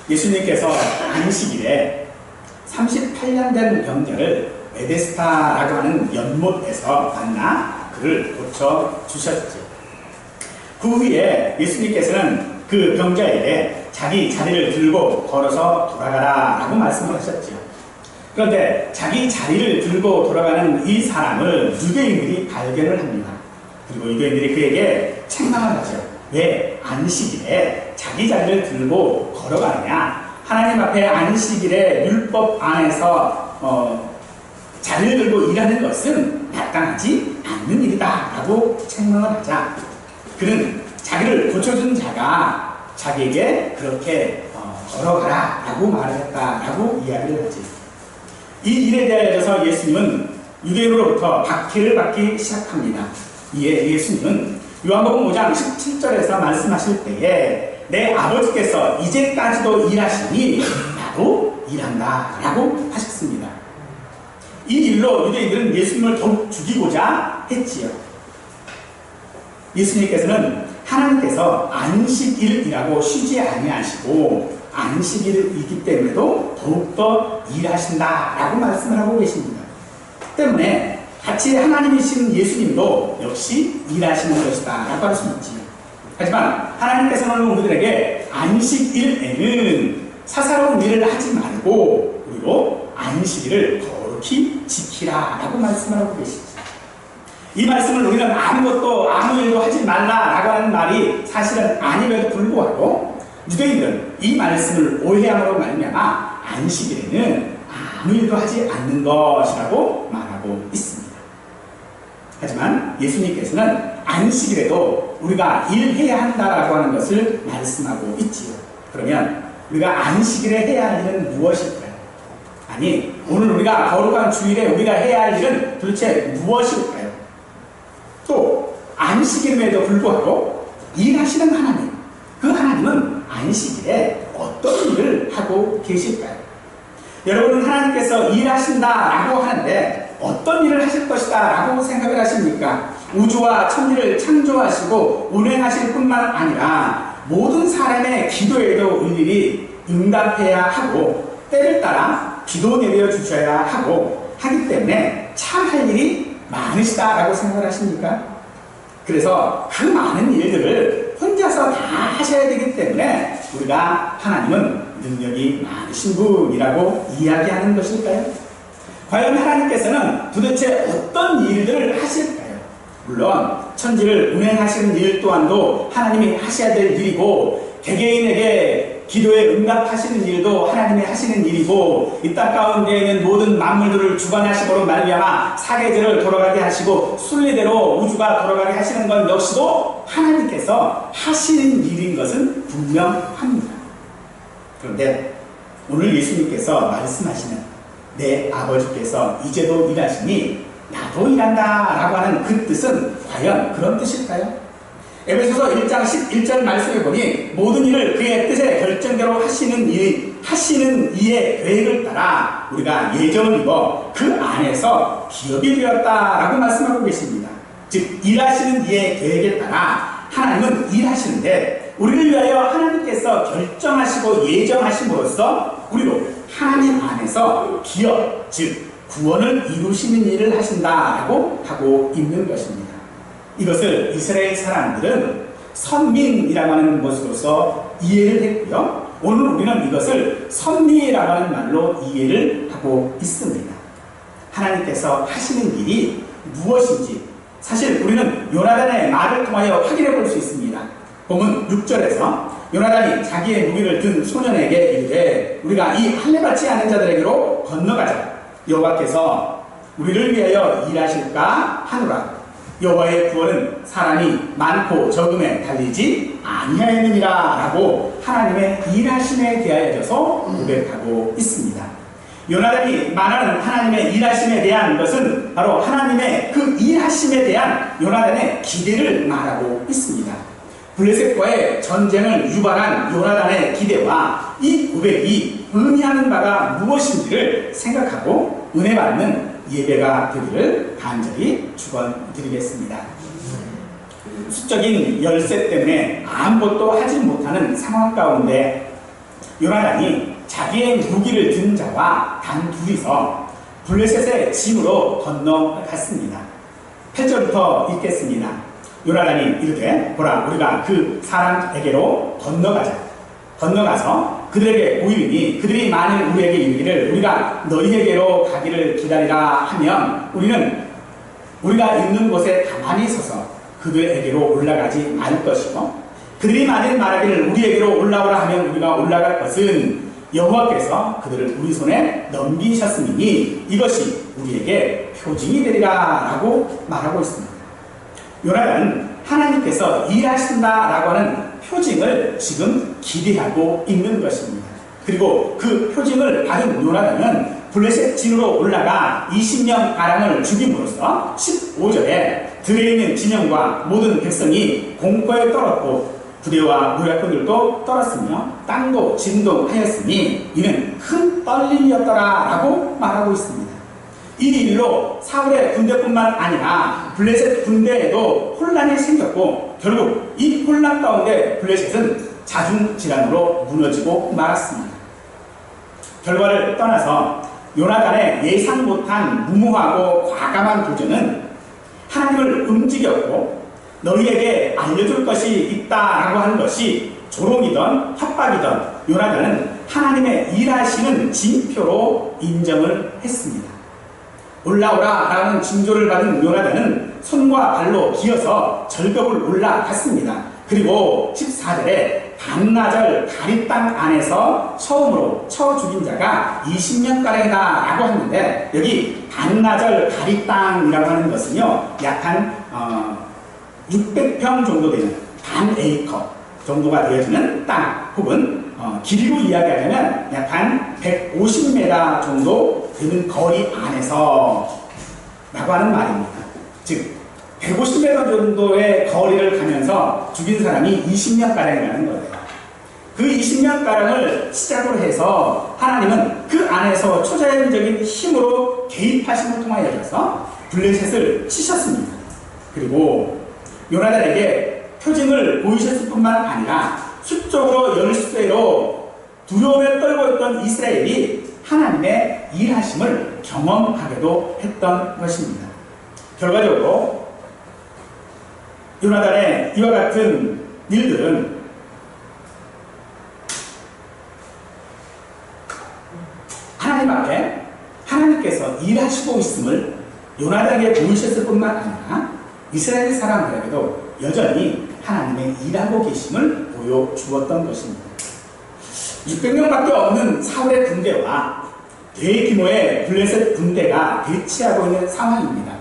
예수님께서 안식일에 38년 된 병자를 베데스다라고 하는 연못에서 만나 그를 고쳐주셨죠. 그 후에 예수님께서는 그 병자에게 자기 자리를 들고 걸어서 돌아가라 라고 말씀을 하셨죠. 그런데 자기 자리를 들고 돌아가는 이 사람을 유대인들이 발견을 합니다. 그리고 유대인들이 그에게 책망을 하죠. 왜 안식일에 자기 자리를 들고 걸어가느냐? 하나님 앞에 안식일에 율법 안에서 자리를 들고 일하는 것은 마땅하지 않는 일이다 라고 책망을 하자 그는 자기를 고쳐준 자가 자기에게 그렇게 걸어가라 라고 말을 했다 라고 이야기를 하지. 이 일에 대하여서 예수님은 유대인으로부터 박해를 받기 시작합니다. 이에 예수님은 요한복음 5장 17절에서 말씀하실 때에 내 아버지께서 이제까지도 일하시니 나도 일한다 라고 하셨습니다. 이 일로 유대인들은 예수님을 더욱 죽이고자 했지요. 예수님께서는 하나님께서 안식일이라고 쉬지 아니하시고 안식일이기 때문에도 더욱더 일하신다 라고 말씀을 하고 계십니다. 때문에 같이 하나님이신 예수님도 역시 일하시는 것이다 라고 할 수 있지요. 하지만 하나님께서는 우리들에게 안식일에는 사사로운 일을 하지 말고 우리로 안식일을 거룩히 지키라 라고 말씀을 하고 계시죠. 이 말씀을 우리는 아무것도 아무 일도 하지 말라 라고 하는 말이 사실은 아님에도 불구하고 유대인들은 이 말씀을 오해함으로 말미암아 안식일에는 아무 일도 하지 않는 것이라고 말하고 있습니다. 하지만 예수님께서는 안식일에도 우리가 일해야 한다라고 하는 것을 말씀하고 있지요. 그러면 우리가 안식일에 해야 할 일은 무엇일까요? 아니, 오늘 우리가 거룩한 주일에 우리가 해야 할 일은 도대체 무엇일까요? 또 안식일에도 불구하고 일하시는 하나님, 그 하나님은 안식일에 어떤 일을 하고 계실까요? 여러분은 하나님께서 일하신다라고 하는데 어떤 일을 하실 것이다 라고 생각을 하십니까? 우주와 천지를 창조하시고 운행하실 뿐만 아니라 모든 사람의 기도에도 일일이 응답해야 하고 때를 따라 비도 내려주셔야 하고 하기 때문에 참 할 일이 많으시다라고 생각을 하십니까? 그래서 그 많은 일들을 혼자서 다 하셔야 되기 때문에 우리가 하나님은 능력이 많으신 분이라고 이야기하는 것일까요? 과연 하나님께서는 도대체 어떤 일들을 하실까요? 물론 천지를 운행하시는 일 또한도 하나님이 하셔야 될 일이고 개개인에게 기도에 응답하시는 일도 하나님이 하시는 일이고 이 땅 가운데 있는 모든 만물들을 주관하시고로 말미암아 사계절을 돌아가게 하시고 순리대로 우주가 돌아가게 하시는 것 역시도 하나님께서 하시는 일인 것은 분명합니다. 그런데 오늘 예수님께서 말씀하시는 내 아버지께서 이제도 일하시니 나도 일한다 라고 하는 그 뜻은 과연 그런 뜻일까요? 에베소서 1장 11절 말씀에 보니 모든 일을 그의 뜻의 결정대로 하시는 이의 계획을 따라 우리가 예정을 입어 그 안에서 기업이 되었다라고 말씀하고 계십니다. 즉 일하시는 이의 계획에 따라 하나님은 일하시는데 우리를 위하여 하나님께서 결정하시고 예정하심으로써 우리로 하나님 안에서 기업, 즉 구원을 이루시는 일을 하신다라고 하고 있는 것입니다. 이것을 이스라엘 사람들은 선민이라고 하는 것으로서 이해를 했고요. 오늘 우리는 이것을 섭리라고 하는 말로 이해를 하고 있습니다. 하나님께서 하시는 일이 무엇인지 사실 우리는 요나단의 말을 통하여 확인해 볼 수 있습니다. 본문 6절에서 요나단이 자기의 무기를 든 소년에게 이르되 우리가 이 할례 받지 않은 자들에게로 건너가자. 여호와께서 우리를 위하여 일하실까 하노라. 여호와의 구원은 사람이 많고 적음에 달리지 아니하였느니라 라고 하나님의 일하심에 대하여서 고백하고 있습니다. 요나단이 말하는 하나님의 일하심에 대한 것은 바로 하나님의 그 일하심에 대한 요나단의 기대를 말하고 있습니다. 블레셋과의 전쟁을 유발한 요나단의 기대와 이 고백이 의미하는 바가 무엇인지를 생각하고 은혜 받는 예배가 되기를 간절히 축원드리겠습니다. 수적인 열쇠 때문에 아무것도 하지 못하는 상황 가운데 요나단이 자기의 무기를 든 자와 단 둘이서 블레셋의 진으로 건너갔습니다. 8절부터 읽겠습니다. 요나단이 이르되 보라 우리가 그 사람에게로 건너가서 그들에게 보이리니 그들이 만일 우리에게 이르기를 우리가 너희에게로 가기를 기다리라 하면 우리는 우리가 있는 곳에 가만히 서서 그들에게로 올라가지 말 것이고 그들이 만일 말하기를 우리에게로 올라오라 하면 우리가 올라갈 것은 여호와께서 그들을 우리 손에 넘기셨으니 이것이 우리에게 표징이 되리라 라고 말하고 있습니다. 요나단은 하나님께서 일하신다라고 하는 표징을 지금 기대하고 있는 것입니다. 그리고 그 표징을 받은 요나단은 블레셋 진으로 올라가 20명 가량을 죽임으로써 15절에 들에 있는 진영과 모든 백성이 공포에 떨었고 부대와 노략꾼들도 떨었으며 땅도 진동하였으니 이는 큰 떨림이었더라 라고 말하고 있습니다. 이 일로 사울의 군대뿐만 아니라 블레셋 군대에도 혼란이 생겼고 결국 이 혼란 가운데 블레셋은 자중질환으로 무너지고 말았습니다. 결과를 떠나서 요나단의 예상 못한 무모하고 과감한 도전은 하나님을 움직였고 너희에게 알려줄 것이 있다라고 하는 것이 조롱이든 협박이든 요나단은 하나님의 일하시는 징표로 인정을 했습니다. 올라오라 라는 징조를 받은 요나단은 손과 발로 기어서 절벽을 올라갔습니다. 그리고 14절에 반나절 다리 땅 안에서 처음으로 쳐 죽인 자가 20명가량이다 라고 하는데 여기 반나절 다리 땅이라고 하는 것은요 약 한 600평 정도 되는 반 에이커 정도가 되어지는 땅 혹은 길이로 이야기하자면 약 한 150m 정도 되는 거리 안에서 라고 하는 말입니다. 즉 150m 정도의 거리를 가면서 죽인 사람이 20명가량이라는 거예요. 그 20명가량을 시작으로 해서 하나님은 그 안에서 초자연적인 힘으로 개입하심을 통하여서 블레셋을 치셨습니다. 그리고 요나단에게 표징을 보이셨을 뿐만 아니라 수적으로 열쇠로 두려움에 떨고 있던 이스라엘이 하나님의 일하심을 경험하게도 했던 것입니다. 결과적으로 요나단의 이와 같은 일들은 하나님 앞에 하나님께서 일하시고 있음을 요나단에게 보이셨을 뿐만 아니라 이스라엘 사람들에게도 여전히 하나님의 일하고 계심을 보여주었던 것입니다. 600명밖에 없는 사울의 군대와 대규모의 블레셋 군대가 대치하고 있는 상황입니다.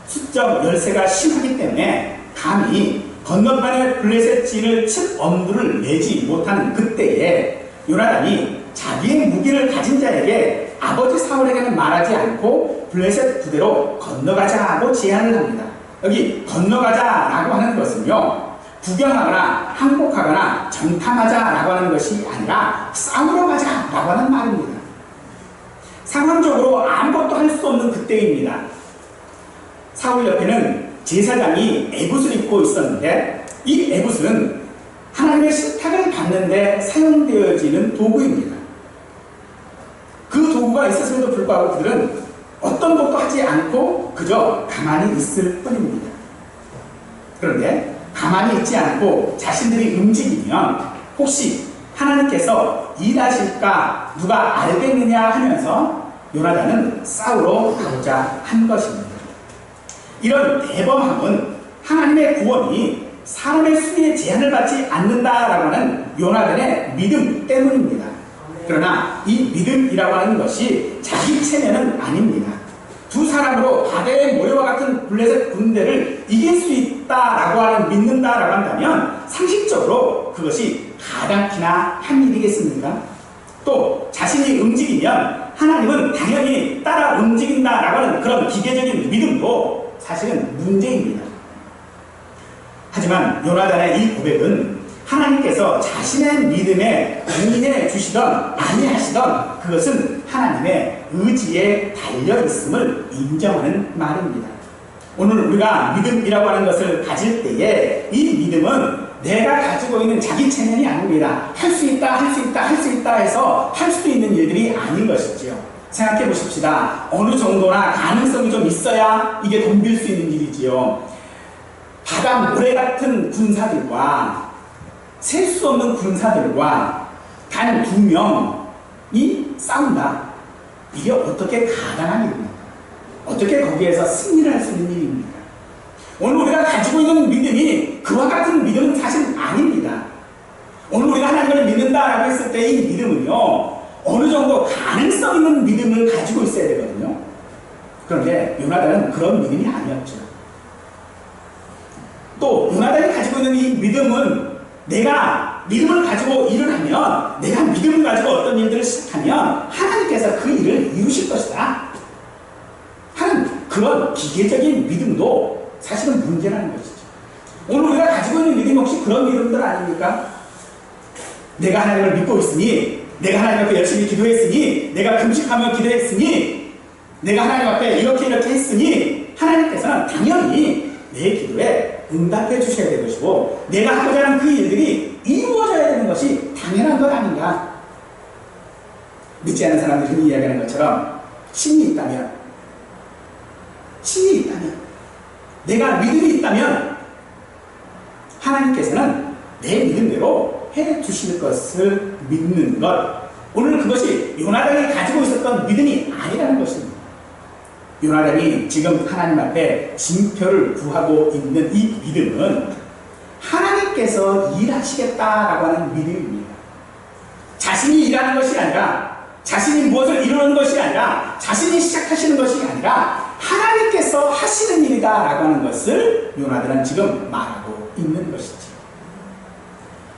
수적 열세가 심하기 때문에 감히 건너편의 블레셋 진을 칠 엄두를 내지 못하는 그때에 요나단이 자기의 무기를 가진 자에게 아버지 사울에게는 말하지 않고 블레셋 부대로 건너가자고 제안을 합니다. 여기 건너가자라고 하는 것은요 구경하거나 항복하거나 정탐하자라고 하는 것이 아니라 싸우러 가자라고 하는 말입니다. 상황적으로 아무것도 할 수 없는 그때입니다. 사울 옆에는 제사장이 에봇을 입고 있었는데 이 에봇은 하나님의 신탁을 받는데 사용되어지는 도구입니다. 그 도구가 있었음에도 불구하고 그들은 어떤 것도 하지 않고 그저 가만히 있을 뿐입니다. 그런데 가만히 있지 않고 자신들이 움직이면 혹시 하나님께서 일하실까 누가 알겠느냐 하면서 요나단은 싸우러 가고자 한 것입니다. 이런 대범함은 하나님의 구원이 사람의 수위에 제한을 받지 않는다라고 하는 요나단의 믿음 때문입니다. 그러나 이 믿음이라고 하는 것이 자기 체면은 아닙니다. 두 사람으로 바다의 모래와 같은 블레셋 군대를 이길 수 있다라고 하는 믿는다라고 한다면 상식적으로 그것이 가당키나 한 일이겠습니까? 또 자신이 움직이면 하나님은 당연히 따라 움직인다라고 하는 그런 기계적인 믿음도 사실은 문제입니다. 하지만 요나단의 이 고백은 하나님께서 자신의 믿음에 공인해 주시던 아니하시던 그것은 하나님의 의지에 달려있음을 인정하는 말입니다. 오늘 우리가 믿음이라고 하는 것을 가질 때에 이 믿음은 내가 가지고 있는 자기 체면이 아닙니다. 할 수 있다, 할 수 있다, 할 수 있다 해서 할 수 있는 일들이 아닌 것이지요. 생각해 보십시다. 어느 정도나 가능성이 좀 있어야 이게 덤빌 수 있는 일이지요. 바다 모래 같은 군사들과 셀 수 없는 군사들과 단 2명이 싸운다. 이게 어떻게 가능한 일입니까? 어떻게 거기에서 승리를 할 수 있는 일입니까? 오늘 우리가 가지고 있는 믿음이 그와 같은 믿음은 사실 아닙니다. 오늘 우리가 하나님을 믿는다라고 했을 때 이 믿음은요, 어느 정도 가능성 있는 믿음을 가지고 있어야 되거든요. 그런데 요나단은 그런 믿음이 아니었죠. 또 요나단이 가지고 있는 이 믿음은 내가 믿음을 가지고 일을 하면, 내가 믿음을 가지고 어떤 일들을 시작하면 하나님께서 그 일을 이루실 것이다 하는 그런 기계적인 믿음도 사실은 문제라는 것이죠. 오늘 우리가 가지고 있는 믿음이 혹시 그런 믿음들 아닙니까? 내가 하나님을 믿고 있으니, 내가 하나님 앞에 열심히 기도했으니, 내가 금식하며 기도했으니, 내가 하나님 앞에 이렇게 했으니 하나님께서는 당연히 내 기도에 응답해 주셔야 될 것이고, 내가 하고자 하는 그 일들이 이루어져야 되는 것이 당연한 것 아닌가? 믿지 않는 사람들이 흔히 이야기하는 것처럼 신이 있다면, 내가 믿음이 있다면 하나님께서는 내 믿음대로 해 주실 것을 믿는 것, 오늘 그것이 요나단이 가지고 있었던 믿음이 아니라는 것입니다. 요나단이 지금 하나님 앞에 징표를 구하고 있는 이 믿음은 하나님께서 일하시겠다라고 하는 믿음입니다. 자신이 일하는 것이 아니라, 자신이 무엇을 이루는 것이 아니라, 자신이 시작하시는 것이 아니라 하나님께서 하시는 일이다라고 하는 것을 요나단은 지금 말하고 있는 것이죠.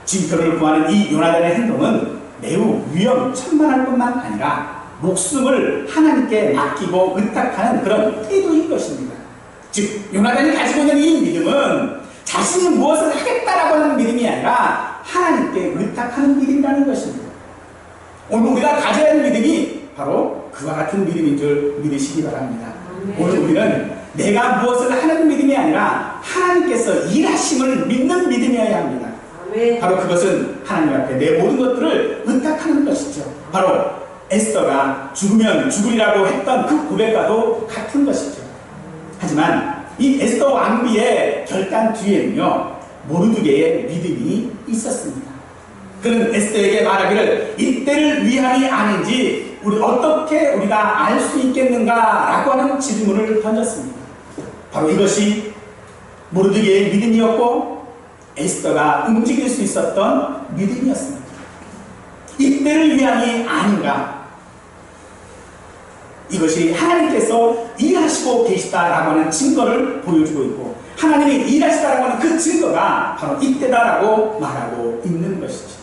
징표를 구하는 이 요나단의 행동은 매우 위험천만할 뿐만 아니라 목숨을 하나님께 맡기고 의탁하는 그런 태도인 것입니다. 즉 요나단이 가지고 있는 이 믿음은 자신이 무엇을 하겠다라고 하는 믿음이 아니라 하나님께 의탁하는 믿음이라는 것입니다. 오늘 우리가 가져야 하는 믿음이 바로 그와 같은 믿음인 줄 믿으시기 바랍니다. 오늘 우리는 내가 무엇을 하는 믿음이 아니라 하나님께서 일하심을 믿는 믿음이어야 합니다. 바로 그것은 하나님 앞에 내 모든 것들을 의탁하는 것이죠. 바로 에스더가 죽으면 죽으리라고 했던 그 고백과도 같은 것이죠. 하지만 이 에스더 왕비의 결단 뒤에는요, 모르드게의 믿음이 있었습니다. 그는 에스더에게 말하기를 이때를 위함이 아닌지 어떻게 우리가 알 수 있겠는가라고 하는 질문을 던졌습니다. 바로 이것이 모르드게의 믿음이었고 에스더가 움직일 수 있었던 믿음이었습니다. 이때를 위함이 아닌가, 이것이 하나님께서 일하시고 계시다라고 하는 증거를 보여주고 있고, 하나님이 일하시다라고 하는 그 증거가 바로 이때다라고 말하고 있는 것이죠.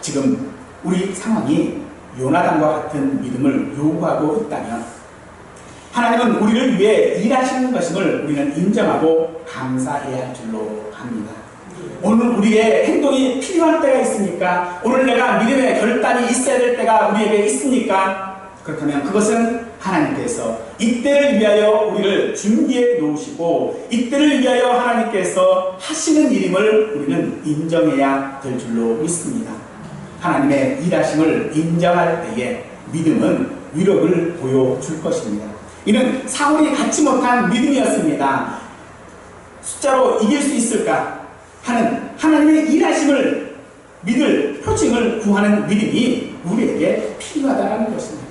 지금 우리 상황이 요나단과 같은 믿음을 요구하고 있다면 하나님은 우리를 위해 일하시는 것임을 우리는 인정하고 감사해야 할 줄로 압니다. 오늘 우리의 행동이 필요한 때가 있습니까? 오늘 내가 믿음의 결단이 있어야 될 때가 우리에게 있습니까? 그렇다면 그것은 하나님께서 이때를 위하여 우리를 준비해 놓으시고 이때를 위하여 하나님께서 하시는 일임을 우리는 인정해야 될 줄로 믿습니다. 하나님의 일하심을 인정할 때에 믿음은 위력을 보여줄 것입니다. 이는 사울이 갖지 못한 믿음이었습니다. 숫자로 이길 수 있을까 하는 하나님의 일하심을 믿을 표징을 구하는 믿음이 우리에게 필요하다는 것입니다.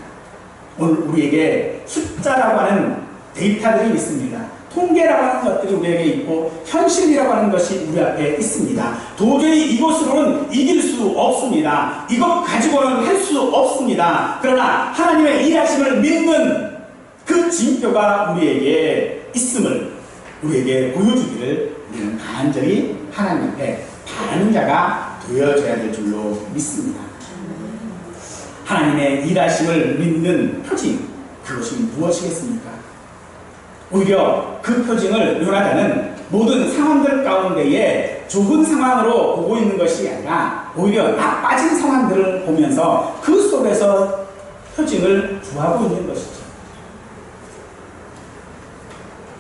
오늘 우리에게 숫자라고 하는 데이터들이 있습니다. 통계라고 하는 것들이 우리에게 있고 현실이라고 하는 것이 우리 앞에 있습니다. 도저히 이것으로는 이길 수 없습니다. 이것 가지고는 할 수 없습니다. 그러나 하나님의 일하심을 믿는 그 징표가 우리에게 있음을 우리에게 보여주기를 우리는 간절히 하나님 앞에 바라는 자가 되어져야 될 줄로 믿습니다. 하나님의 일하심을 믿는 표징, 그것이 무엇이겠습니까? 오히려 그 표징을 요나단은 모든 상황들 가운데에 좋은 상황으로 보고 있는 것이 아니라 오히려 나빠진 상황들을 보면서 그 속에서 표징을 구하고 있는 것이죠.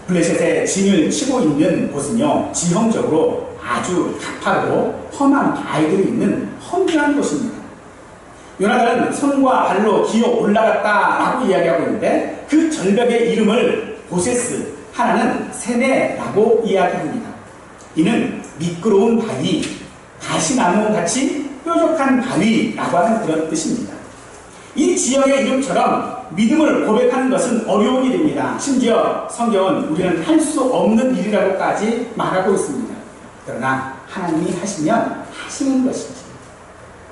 블레셋의 진을 치고 있는 곳은요, 지형적으로 아주 가파르고 험한 바위들이 있는 험준한 곳입니다. 요나단은 손과 발로 기어 올라갔다라고 이야기하고 있는데 그 절벽의 이름을 보세스, 하나는 세네라고 이야기합니다. 이는 미끄러운 바위, 가시나무 같이 뾰족한 바위라고 하는 그런 뜻입니다. 이 지역의 이름처럼 믿음을 고백하는 것은 어려운 일입니다. 심지어 성경은 우리는 할 수 없는 일이라고까지 말하고 있습니다. 그러나 하나님이 하시면 하시는 것이지.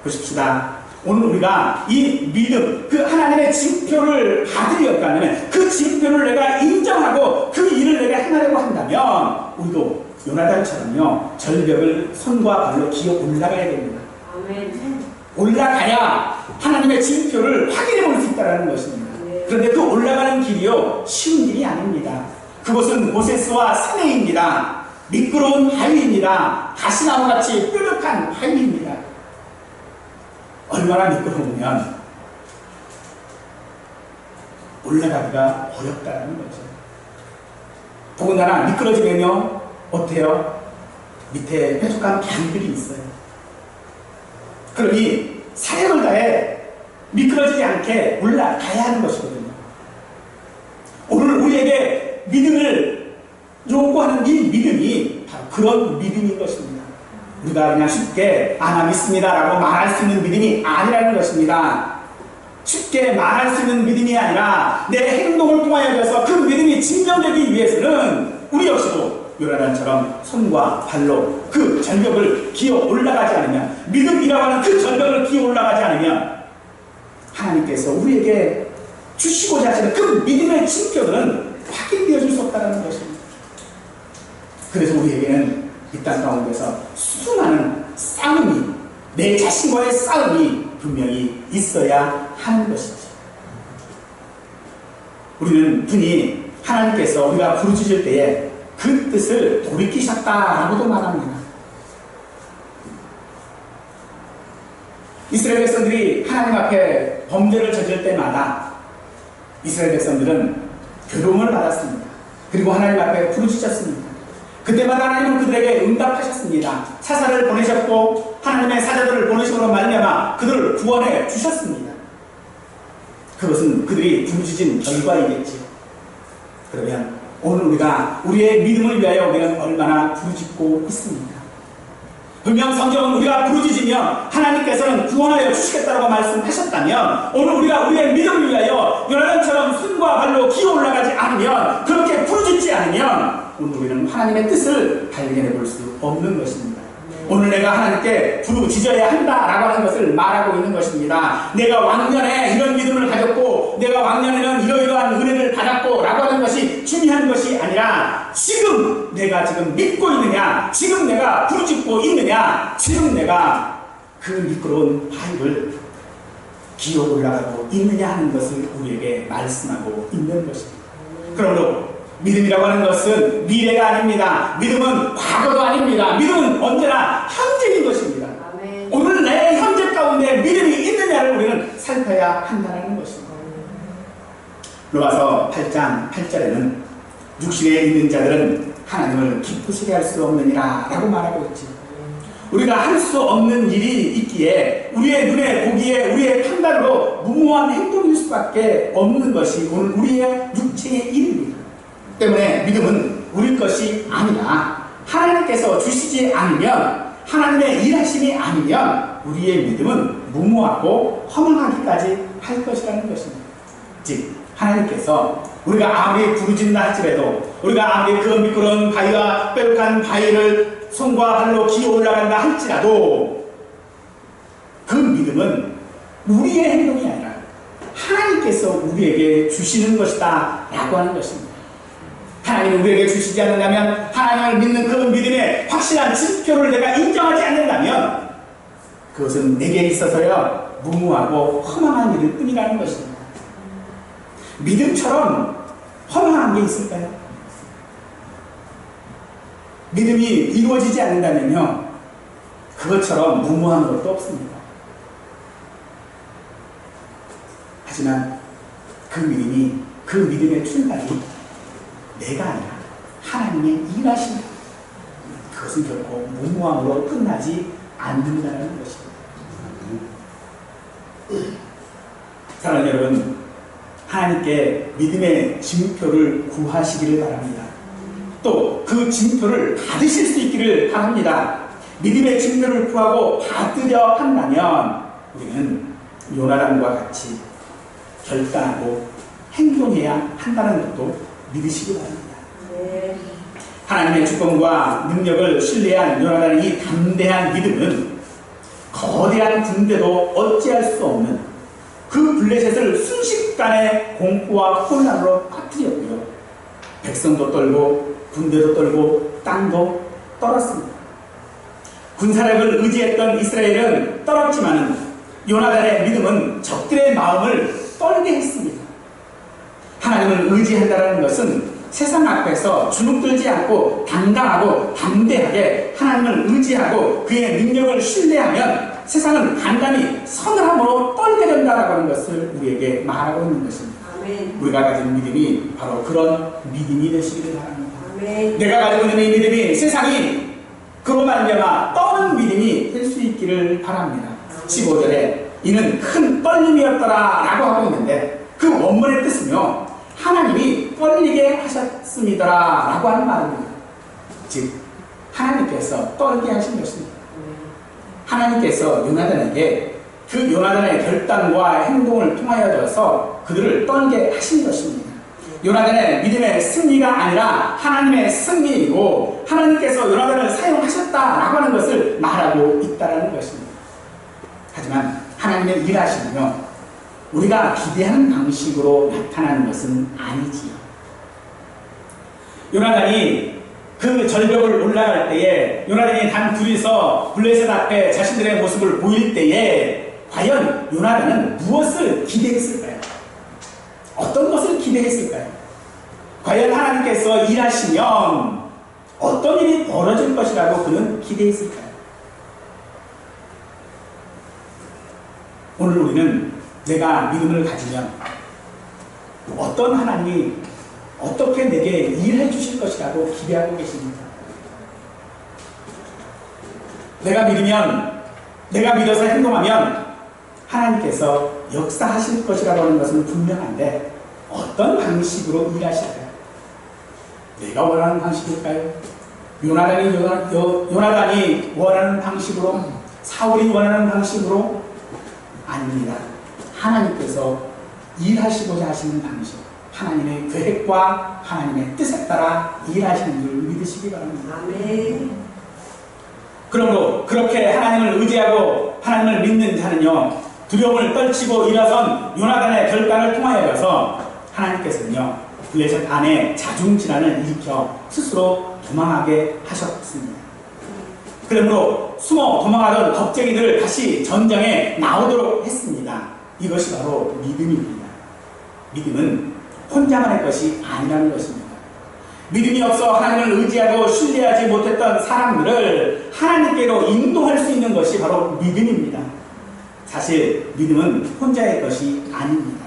보십시다. 오늘 우리가 이 믿음, 그 하나님의 징표를 받으려고 하면 그 징표를 내가 인정하고 그 일을 내가 행하려고 한다면 우리도 요나단처럼요, 절벽을 손과 발로 기어 올라가야 됩니다. 아멘. 올라가야 하나님의 징표를 확인해 볼 수 있다는 것입니다. 그런데 그 올라가는 길이요, 쉬운 길이 아닙니다. 그곳은 보세스와 세네입니다. 미끄러운 바위입니다. 가시나무같이 뾰족한 바위입니다. 얼마나 미끄러우면 올라가기가 어렵다는 거죠. 더군다나 미끄러지면요, 어때요? 밑에 뾰족한 바위들이 있어요. 그러니 사력을 다해 미끄러지지 않게 올라가야 하는 것이거든요. 오늘 우리에게 믿음을 요구하는 이 믿음이 바로 그런 믿음인 것입니다. 우리가 그냥 쉽게 나 믿습니다 라고 말할 수 있는 믿음이 아니라는 것입니다. 쉽게 말할 수 있는 믿음이 아니라 내 행동을 통하여서 그 믿음이 증명되기 위해서는 우리 역시도 요나단처럼 손과 발로 그 절벽을 기어 올라가지 않으면, 믿음이라고 하는 그 절벽을 기어 올라가지 않으면 하나님께서 우리에게 주시고자 하시는 그 믿음의 징표들은 확인되어질 수 없다는 것입니다. 그래서 우리에게는 이 땅 가운데서 수많은 싸움이, 내 자신과의 싸움이 분명히 있어야 하는 것이지. 우리는 분이 하나님께서 우리가 부르짖을 때에 그 뜻을 돌이키셨다라고도 말합니다. 이스라엘 백성들이 하나님 앞에 범죄를 저질 때마다 이스라엘 백성들은 괴로움을 받았습니다. 그리고 하나님 앞에 부르짖었습니다. 그때마다 하나님은 그들에게 응답하셨습니다. 사사를 보내셨고 하나님의 사자들을 보내심으로 말미암아 그들을 구원해 주셨습니다. 그것은 그들이 부르짖은 결과이겠지요. 그러면 오늘 우리가 우리의 믿음을 위하여 우리는 얼마나 부르짖고 있습니다. 분명 성경은 우리가 부르짖으면 하나님께서는 구원하여 주시겠다고 말씀하셨다면, 오늘 우리가 우리의 믿음을 위하여 요나단처럼 손과 발로 기어 올라가지 않으면, 그렇게 부르짖지 않으면 오늘 우리는 하나님의 뜻을 발견해 볼 수 없는 것입니다. 오늘 내가 하나님께 부르짖어야 한다라고 하는 것을 말하고 있는 것입니다. 내가 왕년에 이런 믿음을 가졌고 내가 왕년에는 이러이러한 은혜를 받았고 라고 하는 것이 중요한 것이 아니라, 지금 내가 지금 믿고 있느냐, 지금 내가 부르짖고 있느냐, 지금 내가 그 미끄러운 바위를 기어 올라가고 있느냐 하는 것을 우리에게 말씀하고 있는 것입니다. 그러므로 믿음이라고 하는 것은 미래가 아닙니다. 믿음은 과거도 아닙니다. 믿음은 언제나 현재인 것입니다. 아멘. 오늘 내 현재 가운데 믿음이 있느냐를 우리는 살펴야 한다는 것입니다. 로마서 8장 8절에는 육신에 있는 자들은 하나님을 기쁘시게 할 수 없느니라 라고 말하고 있지. 우리가 할 수 없는 일이 있기에 우리의 눈에 보기에 우리의 판단으로 무모한 행동일 수밖에 없는 것이 오늘 우리의 육체의 일입니다. 때문에 믿음은 우리 것이 아니라 하나님께서 주시지 않으면, 하나님의 일하심이 아니면 우리의 믿음은 무모하고 허망하기까지 할 것이라는 것입니다. 즉 하나님께서 우리가 아무리 부르짖는다 할지라도, 우리가 아무리 그 미끄러운 바위와 뾰족한 바위를 손과 발로 기어 올라간다 할지라도 그 믿음은 우리의 행동이 아니라 하나님께서 우리에게 주시는 것이다 라고 하는 것입니다. 하나님이 우리에게 주시지 않는다면, 하나님을 믿는 그 믿음의 확실한 징표를 내가 인정하지 않는다면 그것은 내게 있어서요 무모하고 허망한 일일 뿐이라는 것입니다. 믿음처럼 허망한 게 있을까요? 믿음이 이루어지지 않는다면요 그것처럼 무모한 것도 없습니다. 하지만 그 믿음이, 그 믿음의 출발이 내가 아니라 하나님의 일하심이다. 그것은 결코 무모함으로 끝나지 않는다는 것입니다. 사랑하는 여러분, 하나님께 믿음의 징표를 구하시기를 바랍니다. 또 그 징표를 받으실 수 있기를 바랍니다. 믿음의 징표를 구하고 받으려 한다면 우리는 요나단과 같이 결단하고 행동해야 한다는 것도 믿으시기 바랍니다. 네. 하나님의 주권과 능력을 신뢰한 요나단의 이 담대한 믿음은 거대한 군대도 어찌할 수 없는 그 블레셋을 순식간에 공포와 혼란으로 빠뜨렸고요. 백성도 떨고 군대도 떨고 땅도 떨었습니다. 군사력을 의지했던 이스라엘은 떨었지만 요나단의 믿음은 적들의 마음을 떨게 했습니다. 하나님을 의지한다는 것은 세상 앞에서 주눅들지 않고 당당하고 담대하게 하나님을 의지하고 그의 능력을 신뢰하면 세상은 간단히 서늘함으로 떨게 된다라고 하는 것을 우리에게 말하고 있는 것입니다. 아멘. 우리가 가진 믿음이 바로 그런 믿음이 되시기를 바랍니다. 아멘. 내가 가지고 있는 이 믿음이 세상이 그로 말미암아 떠는 믿음이 될 수 있기를 바랍니다. 15절에 이는 큰 떨림이었더라 라고 하고 있는데 그 원문의 뜻은요, 하나님이 떨리게 하셨습니다 라고 하는 말입니다. 즉 하나님께서 떨게 하신 것입니다. 하나님께서 요나단에게 그 요나단의 결단과 행동을 통하여서 그들을 떨게 하신 것입니다. 요나단의 믿음의 승리가 아니라 하나님의 승리이고 하나님께서 요나단을 사용하셨다라고 하는 것을 말하고 있다는 것입니다. 하지만 하나님의 일하심은요, 우리가 기대하는 방식으로 나타나는 것은 아니지요. 요나단이 그 절벽을 올라갈 때에 요나단이 단 둘이서 블레셋 앞에 자신들의 모습을 보일 때에 과연 요나단은 무엇을 기대했을까요? 어떤 것을 기대했을까요? 과연 하나님께서 일하시면 어떤 일이 벌어질 것이라고 그는 기대했을까요? 오늘 우리는 내가 믿음을 가지면 어떤 하나님이 어떻게 내게 일해 주실 것이라고 기대하고 계십니까? 내가 믿으면, 내가 믿어서 행동하면 하나님께서 역사하실 것이라고 하는 것은 분명한데 어떤 방식으로 일하실까요? 내가 원하는 방식일까요? 요나단이 원하는 방식으로? 사울이 원하는 방식으로? 아닙니다. 하나님께서 일하시고자 하시는 방식, 하나님의 계획과 하나님의 뜻에 따라 일하시는 줄 믿으시기 바랍니다. 아멘. 그러므로 그렇게 하나님을 의지하고 하나님을 믿는 자는요, 두려움을 떨치고 일어선 요나단의 결단을 통하여서 하나님께서는요, 블레셋 안에 자중질환을 일으켜 스스로 도망하게 하셨습니다. 그러므로 숨어 도망하던 겁쟁이들을 다시 전장에 나오도록 했습니다. 이것이 바로 믿음입니다. 믿음은 혼자만의 것이 아니라는 것입니다. 믿음이 없어 하나님을 의지하고 신뢰하지 못했던 사람들을 하나님께로 인도할 수 있는 것이 바로 믿음입니다. 사실 믿음은 혼자의 것이 아닙니다.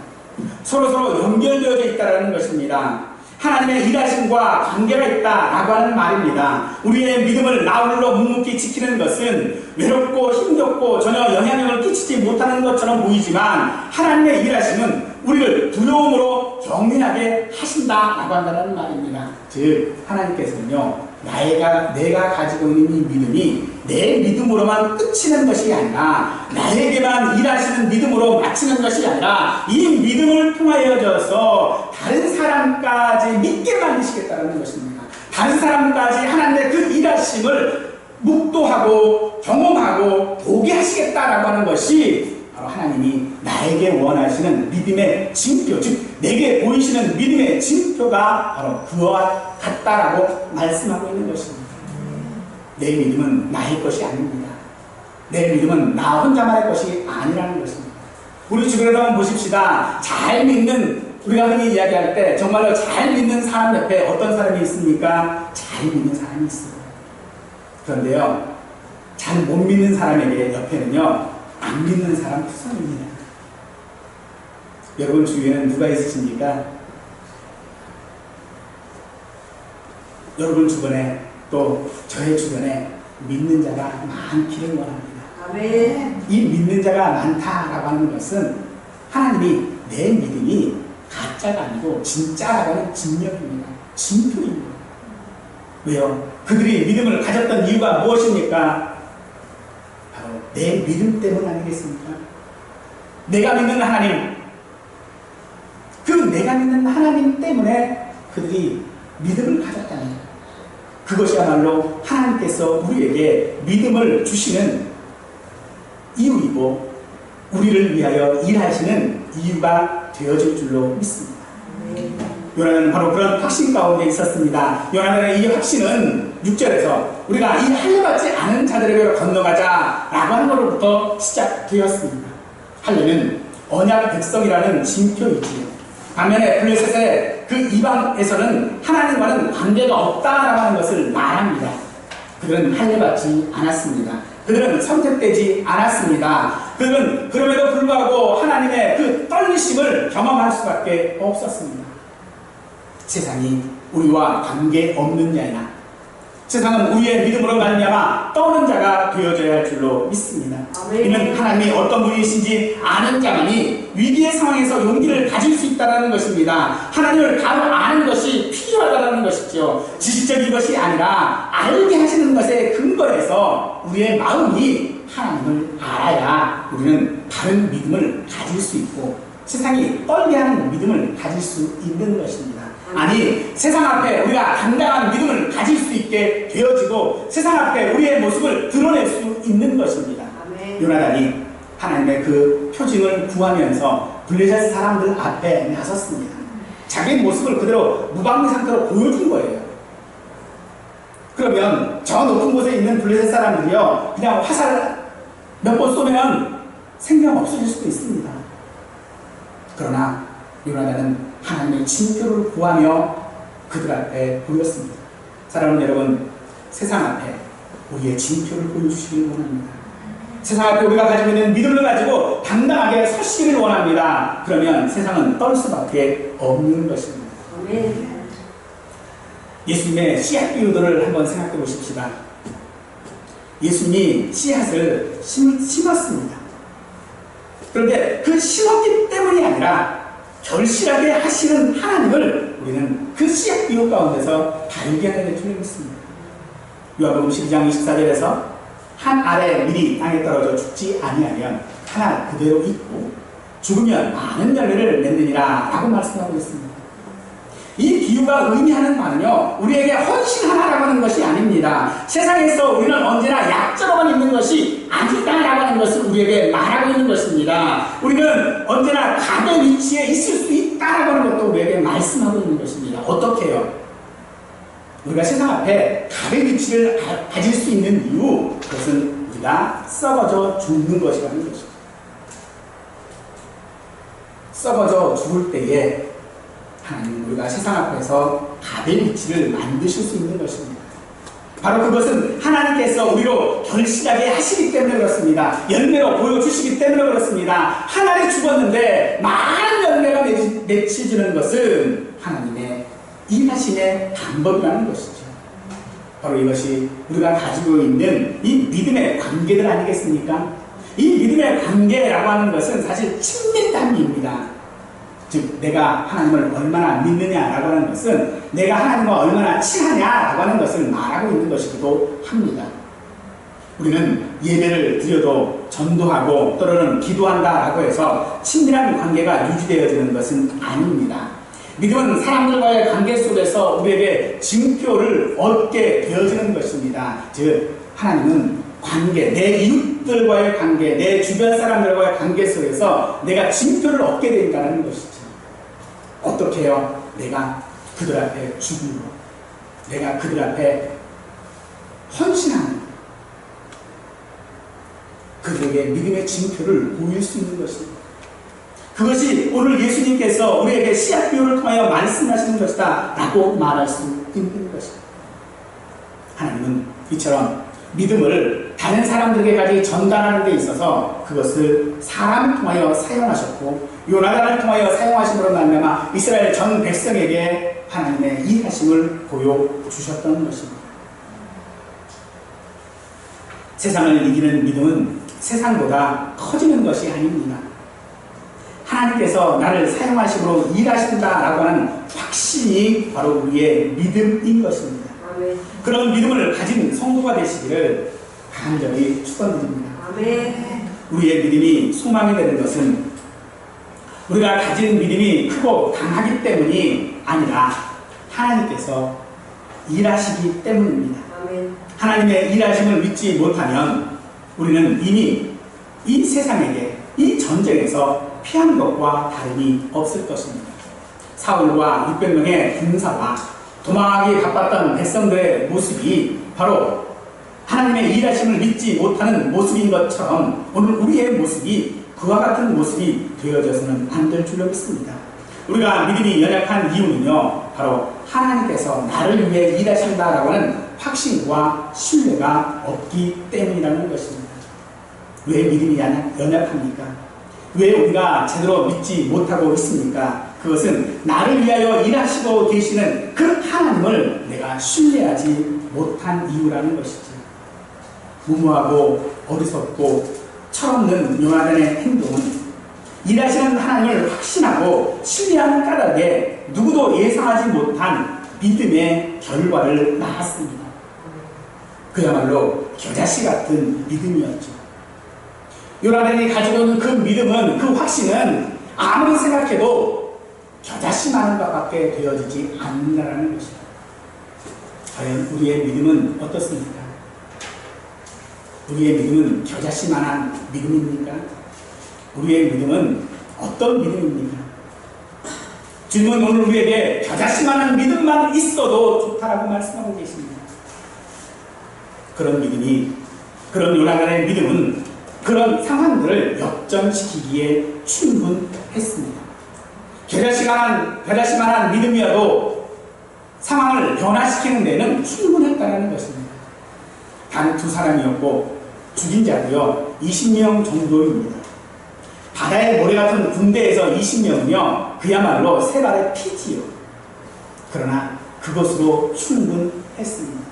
서로서로 연결되어져 있다는 것입니다. 하나님의 일하심과 관계가 있다라고 하는 말입니다. 우리의 믿음을 나홀로 묵묵히 지키는 것은 외롭고 힘겹고 전혀 영향력을 끼치지 못하는 것처럼 보이지만 하나님의 일하심은 우리를 두려움으로 경외하게 하신다라고 한다는 말입니다. 즉 하나님께서는요, 내가 가지고 있는 이 믿음이 내 믿음으로만 끝이는 것이 아니라 나에게만 일하시는 믿음으로 마치는 것이 아니라 이 믿음을 통하여져서 다른 사람까지 믿게 만드시겠다는 것입니다. 다른 사람까지 하나님의 그 일하심을 묵도하고 경험하고 보게 하시겠다라고 하는 것이 바로 하나님이 나에게 원하시는 믿음의 징표, 즉 내게 보이시는 믿음의 징표가 바로 그와 같다라고 말씀하고 있는 것입니다. 내 믿음은 나의 것이 아닙니다. 내 믿음은 나 혼자만의 것이 아니라는 것입니다. 우리 주변에도 한번 보십시다. 잘 믿는, 우리가 흔히 이야기할 때 정말로 잘 믿는 사람 옆에 어떤 사람이 있습니까? 잘 믿는 사람이 있습니다. 그런데요, 잘 못 믿는 사람에게 옆에는요, 안 믿는 사람 투성입니다. 여러분 주위에는 누가 있으십니까? 여러분 주변에 또 저의 주변에 믿는 자가 많기를 원합니다. 아멘. 이 믿는 자가 많다라고 하는 것은 하나님이 내 믿음이 가짜가 아니고 진짜라고 하는 증명입니다. 징표입니다. 왜요? 그들이 믿음을 가졌던 이유가 무엇입니까? 바로 내 믿음 때문 아니겠습니까? 내가 믿는 하나님, 그 내가 믿는 하나님 때문에 그들이 믿음을 가졌다는 것. 그것이야말로 하나님께서 우리에게 믿음을 주시는 이유이고 우리를 위하여 일하시는 이유가 되어질 줄로 믿습니다. 요나단은 바로 그런 확신 가운데 있었습니다. 요나단의 이 확신은 6절에서 우리가 이 할례받지 않은 자들에게 건너가자 라고 하는 것로부터 시작되었습니다. 할례는 언약 백성이라는 징표이지요. 반면에 블레셋의 그 이방에서는 하나님과는 관계가 없다라고 하는 것을 말합니다. 그들은 할례받지 않았습니다. 그들은 선택되지 않았습니다. 그들은 그럼에도 불구하고 하나님의 그 떨리심을 경험할 수밖에 없었습니다. 세상이 우리와 관계없는 자이나 세상은 우리의 믿음으로 말미암아 떠오는 자가 되어져야 할 줄로 믿습니다. 이는 하나님이 어떤 분이신지 아는 자만이 위기의 상황에서 용기를 가질 수 있다는 것입니다. 하나님을 바로 아는 것이 필요하다는 것이죠. 지식적인 것이 아니라 알게 하시는 것에 근거해서 우리의 마음이 하나님을 알아야 우리는 바른 믿음을 가질 수 있고 세상이 떨게하는 믿음을 가질 수 있는 것입니다. 아니 세상 앞에 우리가 당당한 믿음을 가질 수 있게 되어지고 세상 앞에 우리의 모습을 드러낼 수 있는 것입니다. 요나단이 하나님의 그 표징을 구하면서 블레셋 사람들 앞에 나섰습니다. 자기 모습을 그대로 무방비 상태로 보여준 거예요. 그러면 저 높은 곳에 있는 블레셋 사람들이요 그냥 화살 몇 번 쏘면 생명 없어질 수도 있습니다. 그러나 요나단은 하나님의 징표를 구하며 그들 앞에 보였습니다. 사랑하는 여러분, 세상 앞에 우리의 징표를 보여주시길 원합니다. 세상 앞에 우리가 가지고 있는 믿음을 가지고 당당하게 서시기를 원합니다. 그러면 세상은 떨 수밖에 없는 것입니다. 예수님의 씨앗 비유들을 한번 생각해 보십시다. 예수님이 씨앗을 심었습니다. 그런데 그 심었기 때문이 아니라 결실하게 하시는 하나님을 우리는 그 씨앗 비유 가운데서 발견하게 될 줄 믿습니다. 요한복음 12장 24절에서 한 알에 밀이 땅에 떨어져 죽지 아니하면 하나 그대로 있고 죽으면 많은 열매를 맺느니라 라고 말씀하고 있습니다. 이 비유가 의미하는 바는요 우리에게 헌신하라고 하는 것이 아닙니다. 세상에서 우리는 언제나 약자로만 있는 것이 아니다라고 하는 것을 우리에게 말하고 있는 것입니다. 우리는 언제나 갑의 위치에 있을 수 있다라고 하는 것도 우리에게 말씀하고 있는 것입니다. 어떻게 해요? 우리가 세상 앞에 갑의 위치를 가질 수 있는 이유, 그것은 우리가 썩어져 죽는 것이라는 것입니다. 썩어져 죽을 때에 하나님 우리가 세상 앞에서 갑의 위치를 만드실 수 있는 것입니다. 바로 그것은 하나님께서 우리로 결실하게 하시기 때문에 그렇습니다. 열매로 보여주시기 때문에 그렇습니다. 한 알이 죽었는데 많은 열매가 맺혀지는 것은 하나님의 일하심의 방법이라는 것이죠. 바로 이것이 우리가 가지고 있는 이 믿음의 관계들 아니겠습니까? 이 믿음의 관계라고 하는 것은 사실 친밀감입니다. 즉 내가 하나님을 얼마나 믿느냐라고 하는 것은 내가 하나님과 얼마나 친하냐라고 하는 것을 말하고 있는 것이기도 합니다. 우리는 예배를 드려도 전도하고 또는 기도한다라고 해서 친밀한 관계가 유지되어지는 것은 아닙니다. 믿음은 사람들과의 관계 속에서 우리에게 징표를 얻게 되어지는 것입니다. 즉 하나님은 관계, 내 이웃들과의 관계, 내 주변 사람들과의 관계 속에서 내가 징표를 얻게 된다는 것이죠. 어떻게 해요? 내가 그들 앞에 죽은 것, 내가 그들 앞에 헌신하는 것, 그들에게 믿음의 징표를 보일 수 있는 것입니다. 그것이 오늘 예수님께서 우리에게 씨앗 비유를 통하여 말씀하시는 것이다 라고 말할 수 있는 것입니다. 하나님은 이처럼 믿음을 다른 사람들에게까지 전달하는 데 있어서 그것을 사람을 통하여 사용하셨고 요나단을 통하여 사용하심으로 말미암아 이스라엘 전 백성에게 하나님의 일하심을 보여주셨던 것입니다. 세상을 이기는 믿음은 세상보다 커지는 것이 아닙니다. 하나님께서 나를 사용하심으로 일하신다라고 하는 확신이 바로 우리의 믿음인 것입니다. 아멘. 그런 믿음을 가진 성도가 되시기를 간절히 축원드립니다. 아멘. 우리의 믿음이 소망이 되는 것은 우리가 가진 믿음이 크고 강하기 때문이 아니라 하나님께서 일하시기 때문입니다. 아멘. 하나님의 일하심을 믿지 못하면 우리는 이미 이 세상에게 이 전쟁에서 피하는 것과 다름이 없을 것입니다. 사울과 600명의 군사와 도망하기 바빴던 백성들의 모습이 바로 하나님의 일하심을 믿지 못하는 모습인 것처럼 오늘 우리의 모습이 그와 같은 모습이 되어져서는 안 될 줄로 믿습니다. 우리가 믿음이 연약한 이유는요, 바로 하나님께서 나를 위해 일하신다라고 하는 확신과 신뢰가 없기 때문이라는 것입니다. 왜 믿음이 연약합니까? 왜 우리가 제대로 믿지 못하고 있습니까? 그것은 나를 위하여 일하시고 계시는 그 하나님을 내가 신뢰하지 못한 이유라는 것이죠. 무모하고 어리석고 철없는 요나단의 행동은 일하시는 하나님을 확신하고 신뢰하는 까닭에 누구도 예상하지 못한 믿음의 결과를 낳았습니다. 그야말로 겨자씨 같은 믿음이었죠. 요나단이 가지고 있는 그 믿음은, 그 확신은 아무리 생각해도 겨자씨만한 것밖에 되어지지 않는다는 것입니다. 과연 우리의 믿음은 어떻습니까? 우리의 믿음은 겨자씨만한 믿음입니까? 우리의 믿음은 어떤 믿음입니까? 주님은 오늘 우리에게 겨자씨만한 믿음만 있어도 좋다라고 말씀하고 계십니다. 그런 믿음이, 그런 요나단의 믿음은 그런 상황들을 역전시키기에 충분했습니다. 겨자씨만한 믿음이어도 상황을 변화시키는 데는 충분했다는 것입니다. 단 두 사람이었고 죽인 자도요 20명 정도입니다. 바다의 모래 같은 군대에서 20명은요 그야말로 세 발의 피지요. 그러나 그것으로 충분했습니다.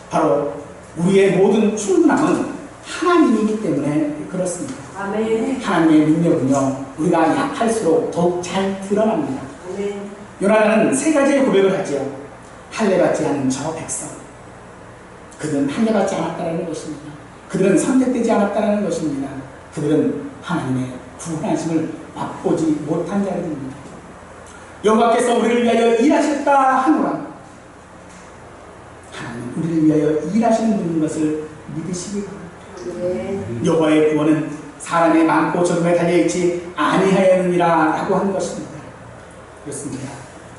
바로 우리의 모든 충분함은 하나님이기 때문에 그렇습니다. 아멘. 하나님의 능력은요 우리가 약할수록 더욱 잘 드러납니다. 아멘. 요나단은 세 가지의 고백을 하지요. 할례받지 않은 저 백성, 그들은 할례받지 않았다는 것입니다. 그들은 선택되지 않았다는 것입니다. 그들은 하나님의 구원하심을 맛보지 못한 자들입니다. 여호와께서 우리를 위하여 일하셨다 하노라. 하나님 우리를 위하여 일하시는 분인 것을 믿으시기 바랍니다. 여호와의 구원은 사람의 많고 적음에 달려있지 아니하였느니라 라고 한 것입니다. 그렇습니다.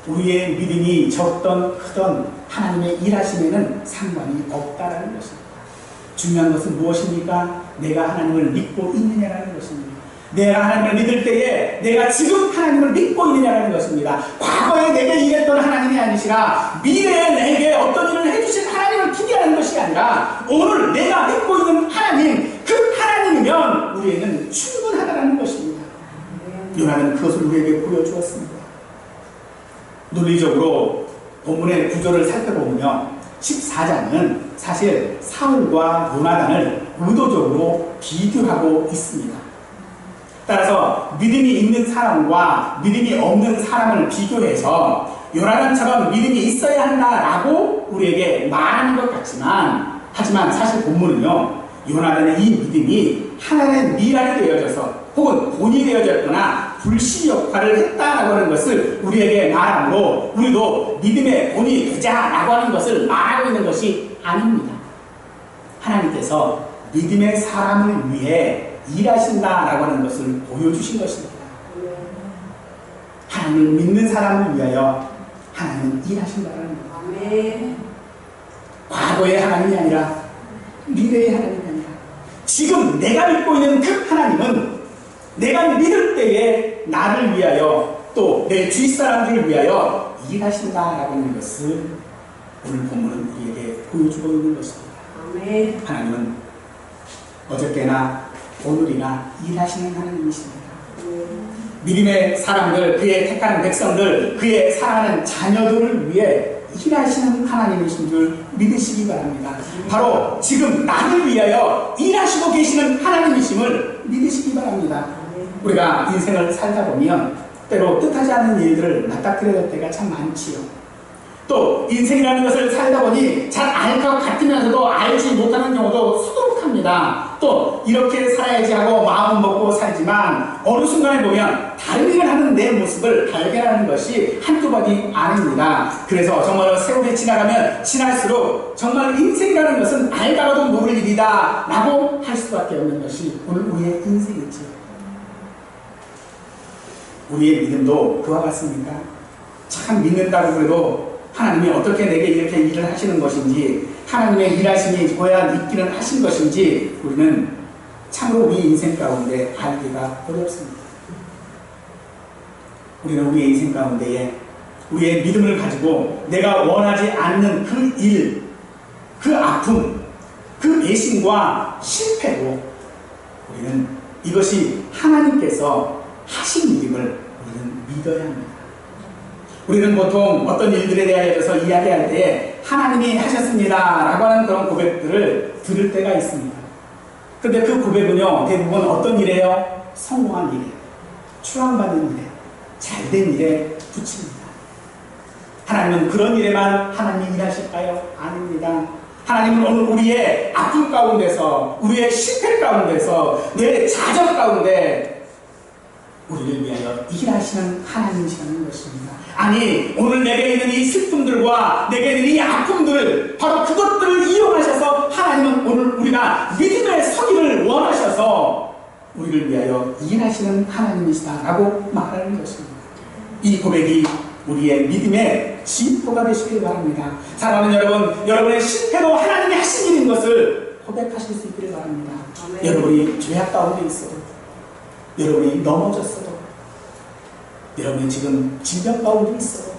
우리의 믿음이 적던 크던 하나님의 일하심에는 상관이 없다라는 것입니다. 중요한 것은 무엇입니까? 내가 하나님을 믿고 있느냐라는 것입니다. 내가 하나님을 믿을 때에 내가 지금 하나님을 믿고 있느냐라는 것입니다. 과거에 내게 일했던 하나님이 아니시라 미래에 내게 어떤 일을 해주실 하나님을 기대하는 것이 아니라 오늘 내가 믿고 있는 하나님, 그 하나님이면 우리에는 충분하다는 것입니다. 요나는 그것을 우리에게 보여주었습니다. 논리적으로 본문의 구조를 살펴보면요 14장은 사실 사울과 요나단을 의도적으로 비교하고 있습니다. 따라서 믿음이 있는 사람과 믿음이 없는 사람을 비교해서 요나단처럼 믿음이 있어야 한다라고 우리에게 말하는 것 같지만, 하지만 사실 본문은요 요나단의 이 믿음이 하나님의 미랄이 되어져서 혹은 본이 되어졌거나 불씨 역할을 했다라고 하는 것을 우리에게 말하므로 우리도 믿음의 본이 되자라고 하는 것을 말하고 있는 것이 아닙니다. 하나님께서 믿음의 사람을 위해 일하신다라고 하는 것을 보여주신 것입니다. 하나님을 믿는 사람을 위하여 하나님은 일하신다라는 겁니다. 과거의 하나님이 아니라 미래의 하나님이 아니라 지금 내가 믿고 있는 그 하나님은 내가 믿을 때에 나를 위하여 또 내 주위 사람들을 위하여 일하신다라고 하는 것을 오늘 본문은 우리에게 보여주고 있는 것입니다. 아멘. 하나님은 어저께나 오늘이나 일하시는 하나님이십니다. 믿음의 사람들, 그의 택한 백성들, 그의 사랑하는 자녀들을 위해 일하시는 하나님이신 줄 믿으시기 바랍니다. 바로 지금 나를 위하여 일하시고 계시는 하나님이심을 믿으시기 바랍니다. 우리가 인생을 살다 보면 때로 뜻하지 않은 일들을 맞닥뜨려야 될 때가 참 많지요. 또 인생이라는 것을 살다 보니 잘 알 것 같으면서도 알지 못하는 경우도 수두룩합니다. 또 이렇게 살아야지 하고 마음 먹고 살지만 어느 순간에 보면 다른 일을 하는 내 모습을 발견하는 것이 한두 번이 아닙니다. 그래서 정말 세월이 지나가면 지날수록 정말 인생이라는 것은 알다가도 모를 일이다 라고 할 수밖에 없는 것이 오늘 우리의 인생이지요. 우리의 믿음도 그와 같습니까? 참 믿는다고 그래도 하나님이 어떻게 내게 이렇게 일을 하시는 것인지, 하나님의 일하심이 고야 있기는 하신 것인지 우리는 참으로 우리 인생 가운데 알기가 어렵습니다. 우리는 우리의 인생 가운데에 우리의 믿음을 가지고 내가 원하지 않는 그 일, 그 아픔, 그 배신과 실패로 우리는 이것이 하나님께서 하신 일임을 우리는 믿어야 합니다. 우리는 보통 어떤 일들에 대하여서 이야기할 때 하나님이 하셨습니다 라고 하는 그런 고백들을 들을 때가 있습니다. 그런데 그 고백은요, 대부분 어떤 일이에요? 성공한 일이에요. 추앙받는 일이에요. 잘된 일에 붙입니다. 하나님은 그런 일에만 하나님이 일하실까요? 아닙니다. 하나님은 오늘 우리의 아픔 가운데서, 우리의 실패 가운데서, 내 좌절 가운데 우리를 위하여 일하시는 하나님이시라는 것입니다. 아니, 오늘 내게 있는 이 슬픔들과 내게 있는 이 아픔들을, 바로 그것들을 이용하셔서 하나님은 오늘 우리가 믿음의 서기를 원하셔서 우리를 위하여 일하시는 하나님이시다라고 말하는 것입니다. 이 고백이 우리의 믿음의 진포가 되시길 바랍니다. 사랑하는 여러분, 여러분의 실패도 하나님이 하신 일인 것을 고백하실 수 있기를 바랍니다. 아멘. 여러분이 죄악 가운데 있어도, 여러분이 넘어졌어도, 여러분이 지금 질병 가운데 있어도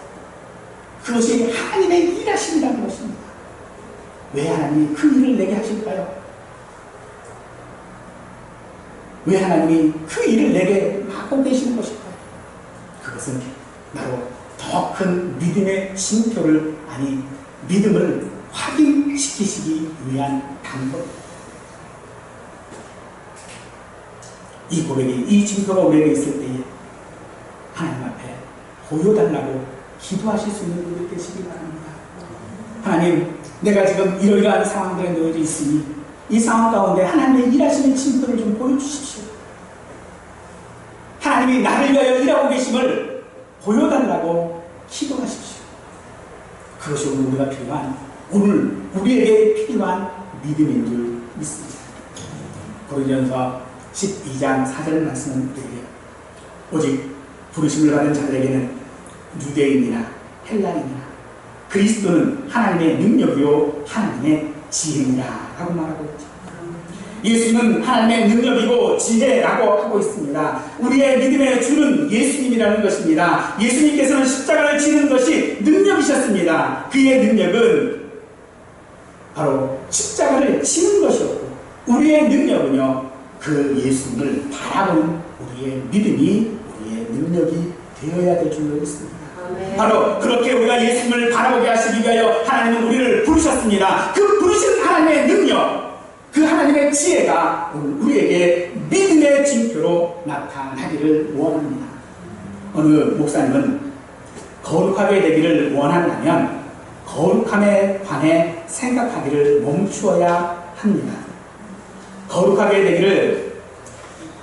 그것이 하나님의 일하심이라는 것입니다. 왜 하나님이 그 일을 내게 하실까요? 왜 하나님이 그 일을 내게 하고 계시는 것일까요? 그것은 바로 더 큰 믿음의 징표를, 아니 믿음을 확인시키시기 위한 방법입니다. 이 고백이, 이 징표가 우리에게 있을 때에 하나님 앞에 보여달라고 기도하실 수 있는 분들 되시기 바랍니다. 하나님, 내가 지금 이러이러한 상황들에 놓여져 있으니 이 상황 가운데 하나님의 일하시는 징표를 좀 보여주십시오. 하나님이 나를 위하여 일하고 계심을 보여달라고 기도하십시오. 그것이 오늘 우리가 필요한, 오늘 우리에게 필요한 믿음인 줄 믿습니다. 고린도전서 12장 4절 말씀은 이렇게, 오직 부르심을 받은 자들에게는 유대인이나 헬라인이나 그리스도는 하나님의 능력이요 하나님의 지혜이라 라고 말하고 있죠. 예수는 하나님의 능력이고 지혜라고 하고 있습니다. 우리의 믿음의 주는 예수님이라는 것입니다. 예수님께서는 십자가를 지는 것이 능력이셨습니다. 그의 능력은 바로 십자가를 지는 것이었고, 우리의 능력은요, 그 예수님을 바라보는 우리의 믿음이 우리의 능력이 되어야 될 줄로 믿습니다. 바로 그렇게 우리가 예수님을 바라보게 하시기 위하여 하나님은 우리를 부르셨습니다. 그 부르신 하나님의 능력, 그 하나님의 지혜가 우리에게 믿음의 징표로 나타나기를 원합니다. 어느 목사님은 거룩하게 되기를 원한다면 거룩함에 관해 생각하기를 멈추어야 합니다. 거룩하게 되기를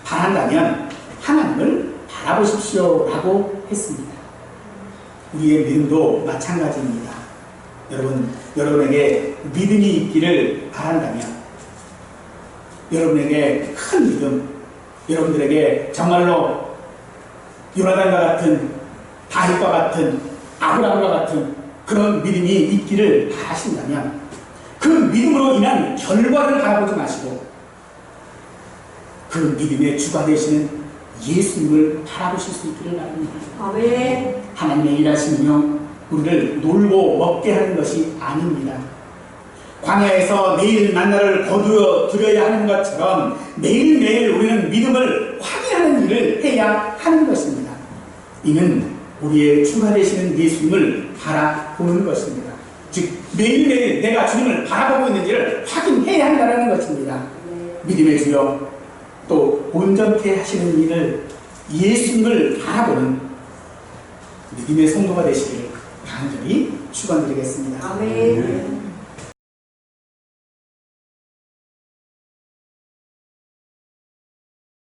바란다면 하나님을 바라보십시오 라고 했습니다. 우리의 믿음도 마찬가지입니다. 여러분에게 믿음이 있기를 바란다면, 여러분에게 큰 믿음, 여러분들에게 정말로 요나단과 같은, 다윗과 같은, 아브라함과 같은 그런 믿음이 있기를 바라신다면 그 믿음으로 인한 결과를 바라보지 마시고 그 믿음의 주가 되시는 예수님을 바라보실 수 있기를 바랍니다. 아멘. 하나님의 일하심이요, 우리를 놀고 먹게 하는 것이 아닙니다. 광야에서 매일 만나를 거두어 드려야 하는 것처럼 매일매일 우리는 믿음을 확인하는 확인하는 일을 해야 하는 것입니다. 이는 우리의 주가 되시는 예수님을 바라보는 것입니다. 즉 매일매일 내가 주님을 바라보고 있는지를 확인해야 한다는 것입니다. 믿음의 주여 또 온전케 하시는 일을 예수님을 바라보는 믿음의 성도가 되시기를 간절히 축원드리겠습니다. 아멘.